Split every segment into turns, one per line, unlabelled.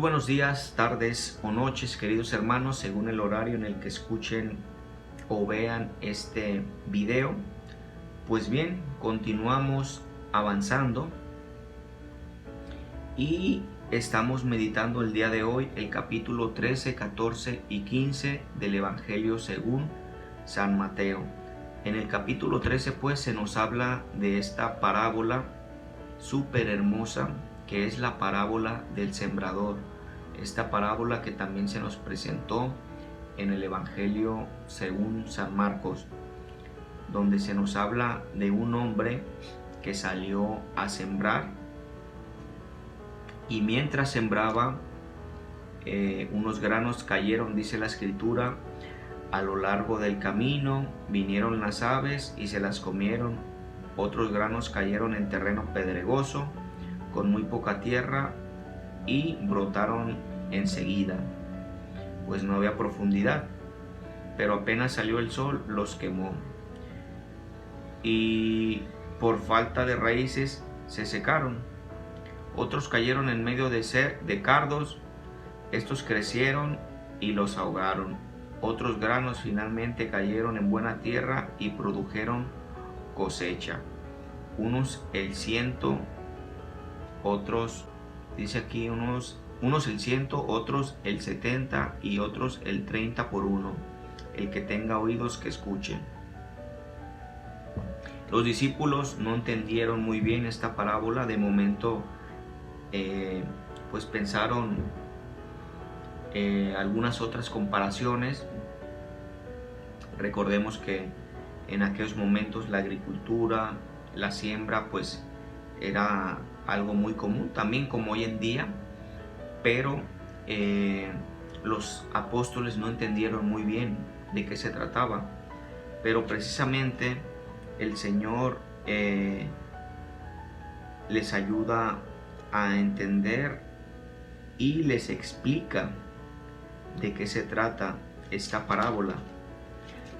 buenos días, tardes o noches, queridos hermanos, según el horario en el que escuchen o vean este video. Pues bien, continuamos avanzando y estamos meditando el día de hoy el capítulo 13, 14 y 15 del Evangelio según San Mateo. En el capítulo 13 pues se nos habla de esta parábola súper hermosa, que es la parábola del sembrador. Esta parábola que también se nos presentó en el Evangelio según San Marcos, donde se nos habla de un hombre que salió a sembrar y mientras sembraba unos granos cayeron, dice la escritura, a lo largo del camino, vinieron las aves y se las comieron. Otros granos cayeron en terreno pedregoso con muy poca tierra y brotaron enseguida, pues no había profundidad, pero apenas salió el sol los quemó y por falta de raíces se secaron. Otros cayeron en medio de cardos, estos crecieron y los ahogaron. Otros granos finalmente cayeron en buena tierra y produjeron cosecha, unos el 100, otros, dice aquí, unos el 100, otros el 70 y otros el 30 por uno. El que tenga oídos que escuchen. Los discípulos no entendieron muy bien esta parábola. De momento pues pensaron algunas otras comparaciones. Recordemos que en aquellos momentos la agricultura, la siembra pues era algo muy común, también como hoy en día, pero los apóstoles no entendieron muy bien de qué se trataba. Pero precisamente el Señor les ayuda a entender y les explica de qué se trata esta parábola.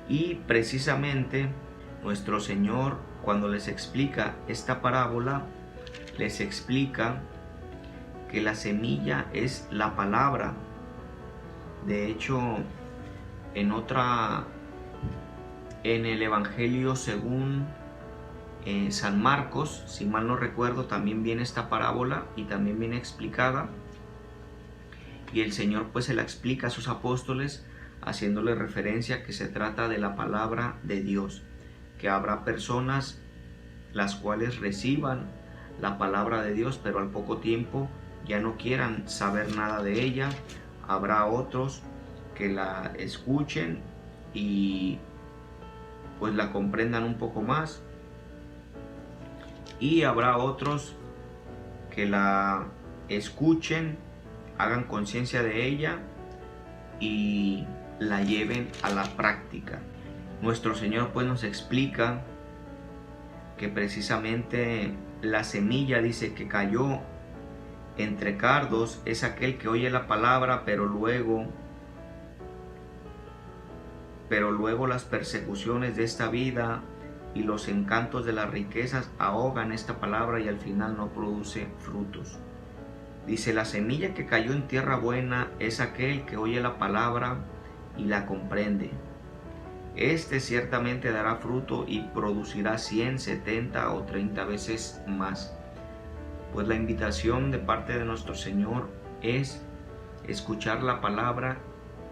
Y precisamente nuestro Señor, cuando les explica esta parábola, les explica que la semilla es la palabra. De hecho, en el Evangelio según San Marcos, si mal no recuerdo, también viene esta parábola y también viene explicada. Y el Señor pues se la explica a sus apóstoles, haciéndole referencia que se trata de la palabra de Dios, que habrá personas las cuales reciban la palabra de Dios, pero al poco tiempo ya no quieran saber nada de ella. Habrá otros que la escuchen y pues la comprendan un poco más, y habrá otros que la escuchen, hagan conciencia de ella y la lleven a la práctica. Nuestro Señor pues nos explica que precisamente la semilla, dice, que cayó entre cardos es aquel que oye la palabra, pero luego las persecuciones de esta vida y los encantos de las riquezas ahogan esta palabra y al final no produce frutos. Dice, la semilla que cayó en tierra buena es aquel que oye la palabra y la comprende. Este ciertamente dará fruto y producirá 100, 70 o 30 veces más. Pues la invitación de parte de nuestro Señor es escuchar la palabra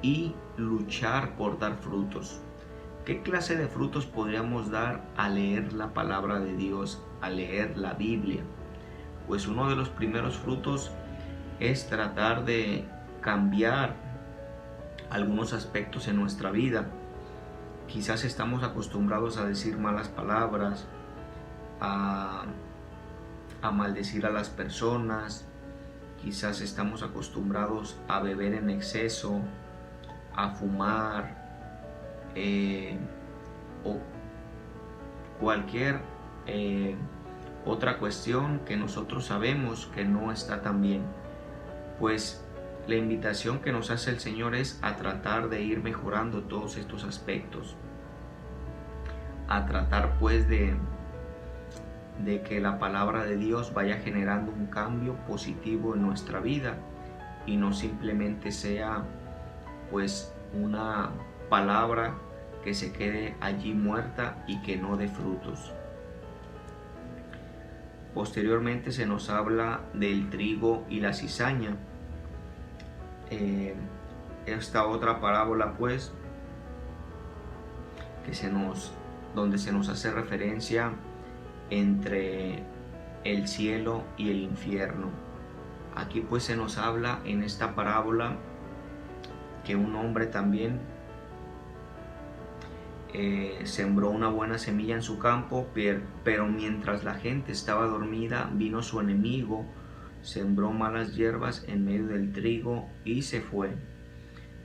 y luchar por dar frutos. ¿Qué clase de frutos podríamos dar al leer la palabra de Dios, al leer la Biblia? Pues uno de los primeros frutos es tratar de cambiar algunos aspectos en nuestra vida. Quizás estamos acostumbrados a decir malas palabras, a maldecir a las personas. Quizás estamos acostumbrados a beber en exceso, a fumar, o cualquier otra cuestión que nosotros sabemos que no está tan bien. Pues la invitación que nos hace el Señor es a tratar de ir mejorando todos estos aspectos, a tratar pues de que la palabra de Dios vaya generando un cambio positivo en nuestra vida y no simplemente sea pues una palabra que se quede allí muerta y que no dé frutos. Posteriormente se nos habla del trigo y la cizaña. Esta otra parábola pues donde se nos hace referencia entre el cielo y el infierno. Aquí pues se nos habla en esta parábola que un hombre también sembró una buena semilla en su campo, pero mientras la gente estaba dormida, vino su enemigo, sembró malas hierbas en medio del trigo y se fue.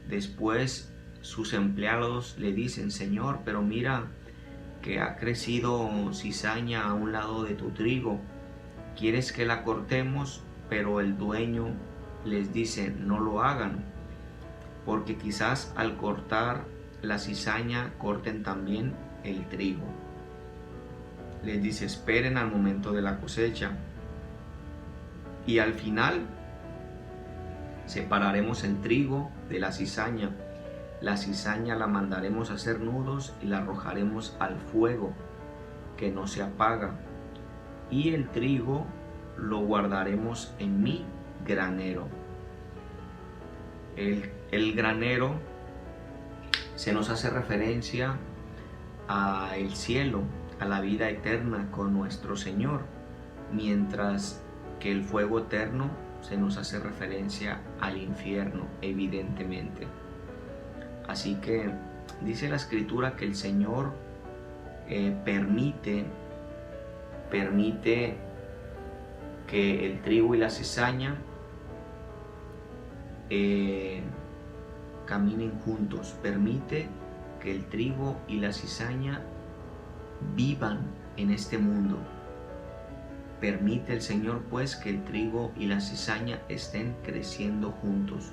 Después sus empleados le dicen: Señor, pero mira que ha crecido cizaña a un lado de tu trigo, ¿quieres que la cortemos? Pero el dueño les dice: no lo hagan, porque quizás al cortar la cizaña corten también el trigo. Les dice: esperen al momento de la cosecha, y al final separaremos el trigo de la cizaña. La cizaña la mandaremos a hacer nudos y la arrojaremos al fuego que no se apaga, y el trigo lo guardaremos en mi granero. El granero se nos hace referencia al cielo, a la vida eterna con nuestro Señor, mientras que el fuego eterno se nos hace referencia al infierno, evidentemente. Así que dice la Escritura que el Señor permite que el trigo y la cizaña caminen juntos, permite que el trigo y la cizaña vivan en este mundo. Permite el Señor pues que el trigo y la cizaña estén creciendo juntos.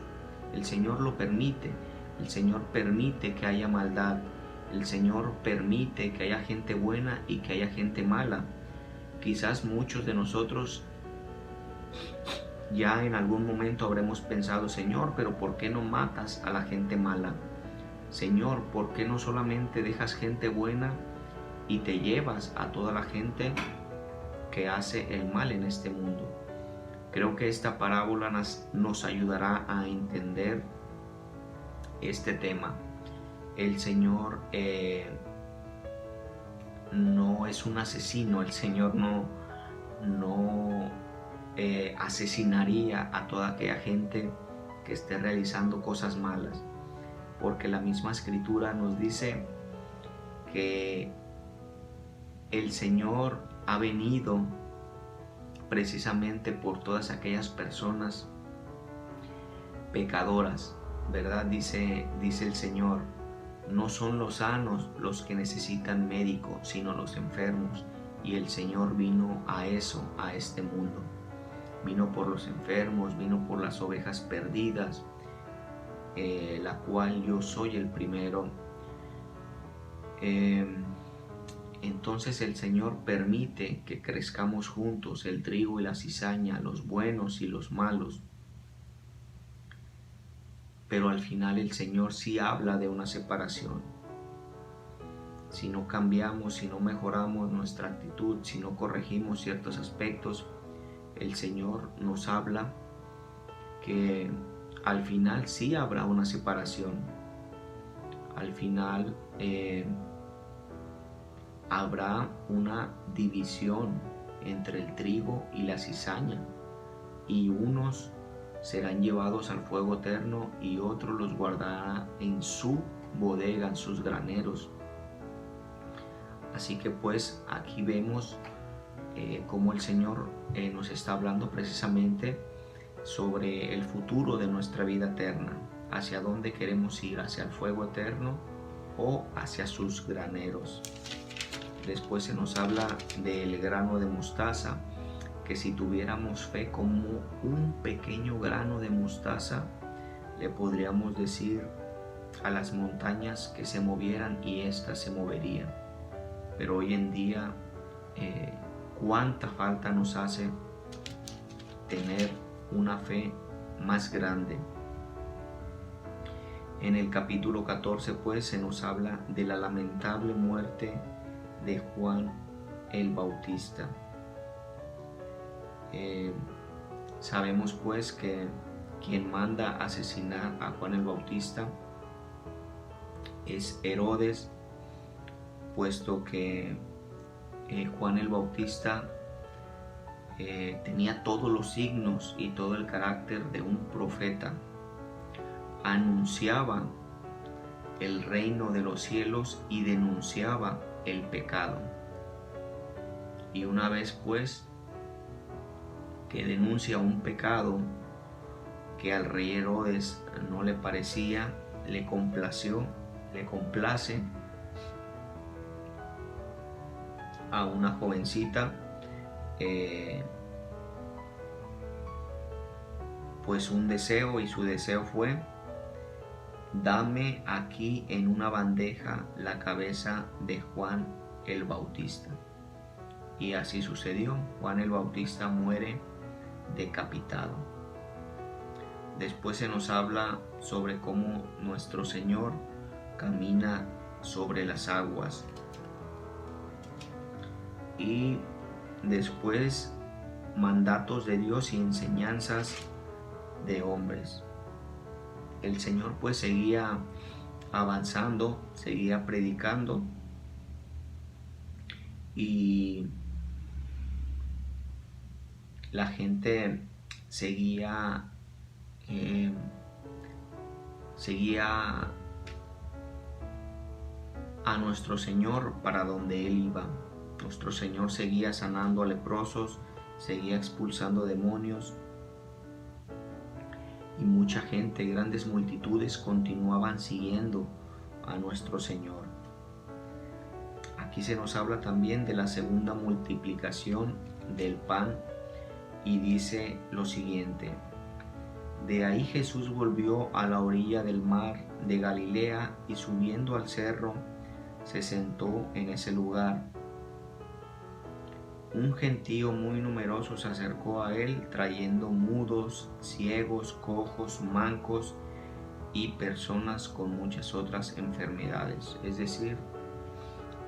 El Señor lo permite. El Señor permite que haya maldad. El Señor permite que haya gente buena y que haya gente mala. Quizás muchos de nosotros ya en algún momento habremos pensado: Señor, pero ¿por qué no matas a la gente mala? Señor, ¿por qué no solamente dejas gente buena y te llevas a toda la gente que hace el mal en este mundo? Creo que esta parábola nos ayudará a entender este tema. El Señor no es un asesino. El Señor no asesinaría a toda aquella gente que esté realizando cosas malas, porque la misma Escritura nos dice que el Señor ha venido precisamente por todas aquellas personas pecadoras, ¿verdad? Dice el Señor: no son los sanos los que necesitan médico, sino los enfermos. Y el Señor vino a eso, a este mundo. Vino por los enfermos, vino por las ovejas perdidas, la cual yo soy el primero. Entonces el Señor permite que crezcamos juntos, el trigo y la cizaña, los buenos y los malos. Pero al final el Señor sí habla de una separación. Si no cambiamos, si no mejoramos nuestra actitud, si no corregimos ciertos aspectos, el Señor nos habla que al final sí habrá una separación. Al final habrá una división entre el trigo y la cizaña, y unos serán llevados al fuego eterno y otros los guardará en su bodega, en sus graneros. Así que pues aquí vemos cómo el Señor nos está hablando precisamente sobre el futuro de nuestra vida eterna, hacia dónde queremos ir, hacia el fuego eterno o hacia sus graneros. Después se nos habla del grano de mostaza, que si tuviéramos fe como un pequeño grano de mostaza, le podríamos decir a las montañas que se movieran y éstas se moverían. Pero hoy en día, cuánta falta nos hace tener una fe más grande. En el capítulo 14 pues se nos habla de la lamentable muerte de Juan el Bautista. Sabemos pues que quien manda asesinar a Juan el Bautista es Herodes, puesto que Juan el Bautista tenía todos los signos y todo el carácter de un profeta. Anunciaba el reino de los cielos y denunciaba el pecado. Y una vez pues que denuncia un pecado que al rey Herodes no le parecía, le complace a una jovencita, pues un deseo, y su deseo fue: dame aquí en una bandeja la cabeza de Juan el Bautista. Y así sucedió. Juan el Bautista muere decapitado. Después se nos habla sobre cómo nuestro Señor camina sobre las aguas. Y después mandatos de Dios y enseñanzas de hombres. El Señor pues seguía avanzando, seguía predicando, y la gente seguía a nuestro Señor para donde Él iba. Nuestro Señor seguía sanando a leprosos, seguía expulsando demonios, y mucha gente, grandes multitudes, continuaban siguiendo a nuestro Señor. Aquí se nos habla también de la segunda multiplicación del pan, y dice lo siguiente: de ahí Jesús volvió a la orilla del mar de Galilea, y subiendo al cerro se sentó en ese lugar. Un gentío muy numeroso se acercó a él, trayendo mudos, ciegos, cojos, mancos y personas con muchas otras enfermedades. Es decir,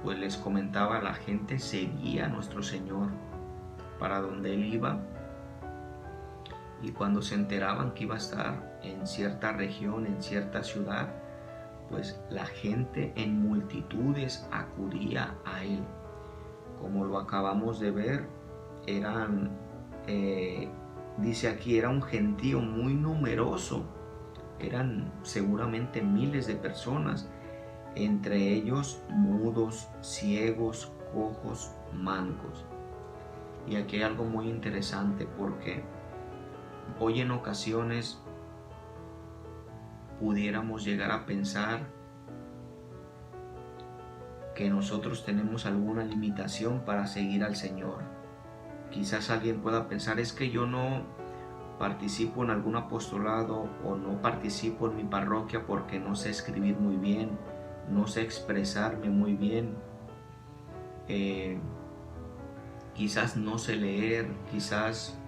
pues les comentaba, la gente seguía a nuestro Señor para donde Él iba, y cuando se enteraban que iba a estar en cierta región, en cierta ciudad, pues la gente en multitudes acudía a Él. Como lo acabamos de ver, dice aquí, era un gentío muy numeroso, eran seguramente miles de personas, entre ellos mudos, ciegos, cojos, mancos. Y aquí hay algo muy interesante, porque hoy en ocasiones pudiéramos llegar a pensar que nosotros tenemos alguna limitación para seguir al Señor. Quizás alguien pueda pensar: es que yo no participo en algún apostolado, o no participo en mi parroquia porque no sé escribir muy bien, no sé expresarme muy bien, quizás no sé leer, quizás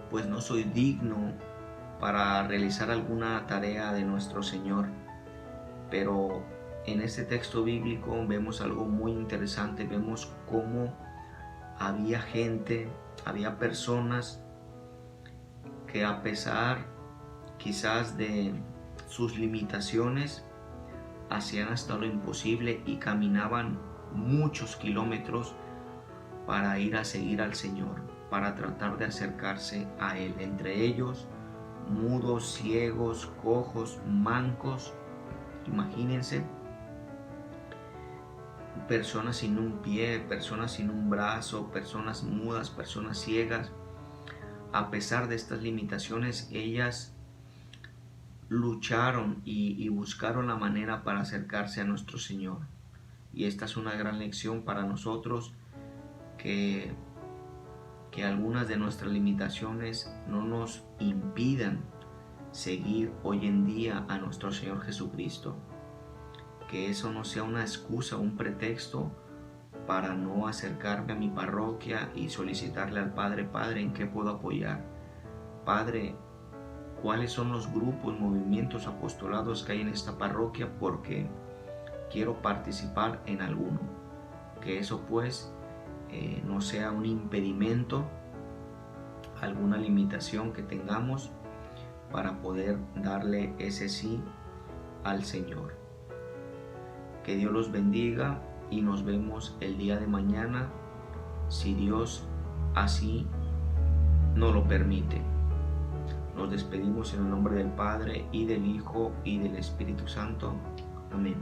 pues no soy digno para realizar alguna tarea de nuestro Señor. Pero en este texto bíblico vemos algo muy interesante. Vemos cómo había gente, había personas que, a pesar quizás de sus limitaciones, hacían hasta lo imposible y caminaban muchos kilómetros para ir a seguir al Señor, para tratar de acercarse a Él. Entre ellos, mudos, ciegos, cojos, mancos. Imagínense, personas sin un pie, personas sin un brazo, personas mudas, personas ciegas. A pesar de estas limitaciones, ellas lucharon y buscaron la manera para acercarse a nuestro Señor. Y esta es una gran lección para nosotros, que algunas de nuestras limitaciones no nos impidan seguir hoy en día a nuestro Señor Jesucristo. Que eso no sea una excusa, un pretexto para no acercarme a mi parroquia y solicitarle al Padre, Padre, ¿en qué puedo apoyar? Padre, ¿cuáles son los grupos, movimientos, apostolados que hay en esta parroquia? Porque quiero participar en alguno. Que eso pues no sea un impedimento, alguna limitación que tengamos para poder darle ese sí al Señor. Que Dios los bendiga y nos vemos el día de mañana, si Dios así nos lo permite. Nos despedimos en el nombre del Padre, y del Hijo, y del Espíritu Santo. Amén.